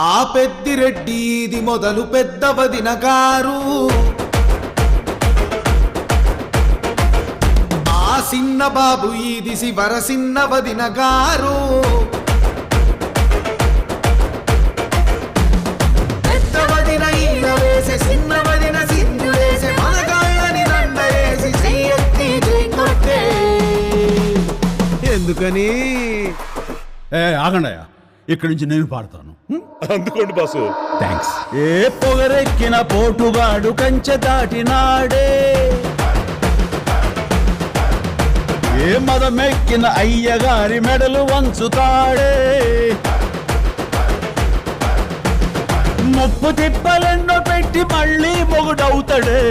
ఆ పెద్దిరెడ్డి ఇది మొదలు పెద్ద వదిన గారు, ఆ సిన్న బాబు ఇది శివర సిన్న వదిన గారు. పెద్ద వదిన ఈల వేసే సిన్న వదిన సింధు వేసే మనగాళ్ళని దండేసి చెయ్యెత్తి కొట్టే. ఎందుకని ఆగండయ్యా, ఇక్కడి నుంచి నేను పాడతాను. అందుకోండి బాసు. థ్యాంక్స్. ఏ పొగరెక్కిన పోటుగాడు కంచె దాటినాడే, ఏ మదమెక్కిన అయ్యగారి మెడలు వంచుతాడే, ముప్పు తిప్పలెన్నో పెట్టి మళ్ళీ మొగుడవుతాడే.